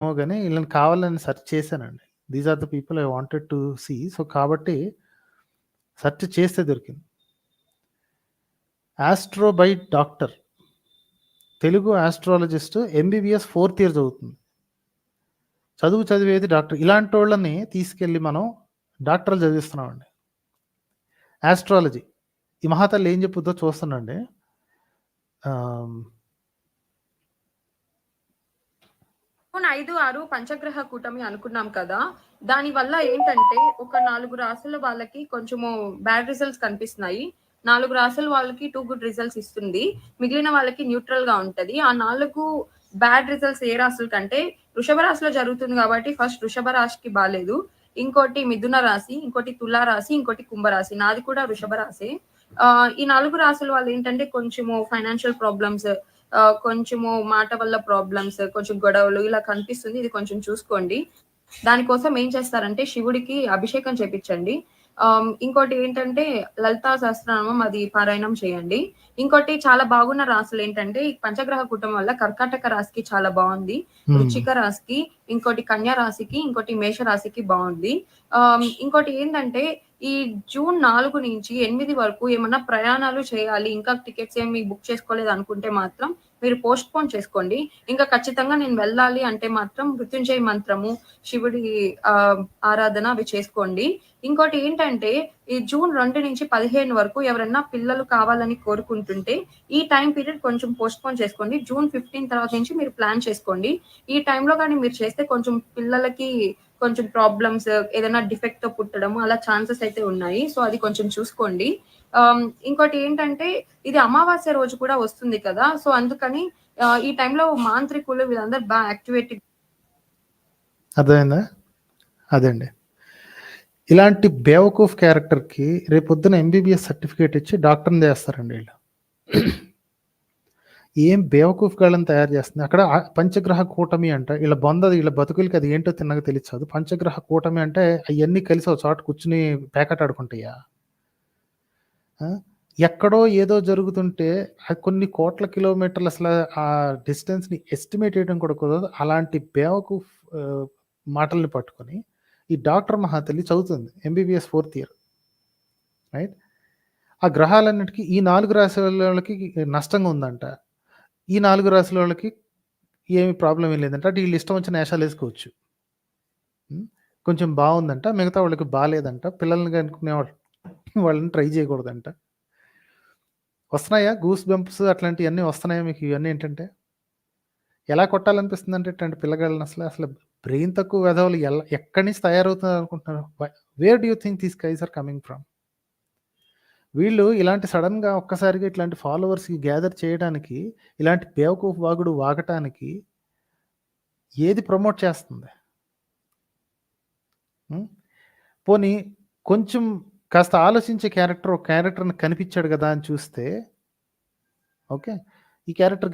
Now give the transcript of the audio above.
ఏమో గాని ఈళ్ళని కావాలని సెర్చ్ చేశానండి. These are the people I wanted to see. So, కాబట్టి సెర్చ్ చేస్తే దొరికింది. Astro by doctor. Telugu astrologist MBBS 4th year చదువుతుంది. చదివేది డాక్టర్. ఇలాంటోళ్ళని తీసుకెళ్ళి మనం డాక్టర్లు చదివిస్తున్నామండి. ఆస్ట్రాలజీ. ఈ మహాతల్లి ఏం చెప్పుద్దో చూస్తానండి. జూన్ 5, 6 పంచగ్రహ కూటమి అనుకున్నాం కదా. దాని వల్ల ఏంటంటే ఒక 4 రాసుల వాళ్ళకి కొంచెము బ్యాడ్ రిజల్ట్స్ కనిపిస్తున్నాయి. 4 రాసుల వాళ్ళకి 2 గుడ్ రిజల్ట్స్ ఇస్తుంది. మిగిలిన వాళ్ళకి న్యూట్రల్ గా ఉంటది. ఆ 4 బ్యాడ్ రిజల్ట్స్ ఏ రాసుల కంటే వృషభ రాశిలో జరుగుతుంది కాబట్టి ఫస్ట్ వృషభ రాశికి బాలేదు. ఇంకోటి మిథున రాశి, ఇంకోటి తులా రాశి, ఇంకోటి కుంభరాశి. నాది కూడా వృషభ రాశి. ఈ 4 రాసుల వాళ్ళు ఏంటంటే కొంచెము ఫైనాన్షియల్ ప్రాబ్లమ్స్, కొంచెము మాట వల్ల ప్రాబ్లమ్స్, కొంచెం గొడవలు ఇలా కనిపిస్తుంది. ఇది కొంచెం చూసుకోండి. దానికోసం ఏం చేస్తారంటే శివుడికి అభిషేకం చేపించండి. ఇంకోటి ఏంటంటే లలితా సహస్రనామం అది పారాయణం చేయండి. ఇంకోటి చాలా బాగున్న రాశులు ఏంటంటే ఈ పంచగ్రహ కూటమి వల్ల కర్కాటక రాశికి చాలా బాగుంది. వృశ్చిక రాశికి, ఇంకోటి కన్యా రాశికి, ఇంకోటి మేష రాశికి బాగుంది. ఇంకోటి ఏంటంటే ఈ జూన్ 4 నుంచి 8 వరకు ఏమన్నా ప్రయాణాలు చేయాలి, ఇంకా టికెట్స్ ఏమి బుక్ చేసుకోలేదు అనుకుంటే మాత్రం మీరు పోస్ట్ పోన్ చేసుకోండి. ఇంకా ఖచ్చితంగా నేను వెళ్ళాలి అంటే మాత్రం మృత్యుంజయ మంత్రము, శివుడి ఆరాధన అవి చేసుకోండి. ఇంకోటి ఏంటంటే ఈ జూన్ 2 నుంచి 15 వరకు ఎవరైనా పిల్లలు కావాలని కోరుకుంటుంటే ఈ టైం పీరియడ్ కొంచెం పోస్ట్ పోన్ చేసుకోండి. జూన్ 15 తర్వాత నుంచి మీరు ప్లాన్ చేసుకోండి. ఈ టైంలో కానీ మీరు చేస్తే కొంచెం పిల్లలకి కొంచెం ప్రాబ్లమ్స్, ఏదైనా డిఫెక్ట్ తో పుట్టడం అలా ఛాన్సెస్ అయితే ఉన్నాయి. సో అది కొంచెం చూసుకోండి. ఇంకోటి ఏంటంటే ఇది అమావాస్య రోజు కూడా వస్తుంది కదా. సో అందుకని ఈ టైంలో మాంత్రికులు వీళ్ళందరూ బాగా యాక్టివేట్. అర్థమైందా? అదండి. ఇలాంటి బేవకూఫ్ క్యారెక్టర్కి రేపొద్దున ఎంబీబీఎస్ సర్టిఫికేట్ ఇచ్చి డాక్టర్ని చేస్తారండి వీళ్ళు. ఏం బేవకూఫ్ గాళ్ళని తయారు చేస్తుంది. అక్కడ పంచగ్రహ కూటమి అంట. వీళ్ళ వీళ్ళ బతుకులకి అది ఏంటో తిన్నగా తెలియదు. పంచగ్రహ కూటమి అంటే అవన్నీ కలిసి ఒక చోట కూర్చుని ప్యాకెట్ ఆడుకుంటాయా? ఎక్కడో ఏదో జరుగుతుంటే కొన్ని కోట్ల కిలోమీటర్లు అసలు ఆ డిస్టెన్స్ని ఎస్టిమేట్ చేయడం కూడా కుదరదు. అలాంటి బేవకూఫ్ మాటల్ని పట్టుకొని ఈ డాక్టర్ మహాతల్లి చదువుతుంది ఎంబీబీఎస్ 4th ఇయర్, రైట్? ఆ గ్రహాలన్నిటికీ ఈ 4 రాశుల వాళ్ళకి నష్టంగా ఉందంట. ఈ 4 రాశుల వాళ్ళకి ఏమి ప్రాబ్లం ఏం లేదంట. అంటే వీళ్ళు ఇష్టం వచ్చిన వేషాలు వేసుకోవచ్చు. కొంచెం బాగుందంట, మిగతా వాళ్ళకి బాగాలేదంట. పిల్లల్ని కనుక్కునే వాళ్ళని ట్రై చేయకూడదంట. వస్తున్నాయా గూస్ బంప్స్ అట్లాంటివన్నీ వస్తున్నాయా మీకు? ఇవన్నీ ఏంటంటే ఎలా కొట్టాలనిపిస్తుంది అంటే ఇట్లాంటి పిల్లగాళ్ళని అసలు బ్రెయిన్ తక్కువ వెధవలు ఎక్కడి నుంచి తయారవుతున్నారు అనుకుంటున్నారు? Where do you think these guys are coming from? వీళ్ళు ఇలాంటి సడన్గా ఒక్కసారిగా ఇట్లాంటి ఫాలోవర్స్కి గ్యాదర్ చేయడానికి, ఇలాంటి బేవకూఫ్ వాగుడు వాగటానికి ఏది ప్రమోట్ చేస్తుంది? పోనీ కొంచెం కాస్త ఆలోచించే క్యారెక్టర్ని కనిపించాడు కదా అని చూస్తే ఓకే, ఈ క్యారెక్టర్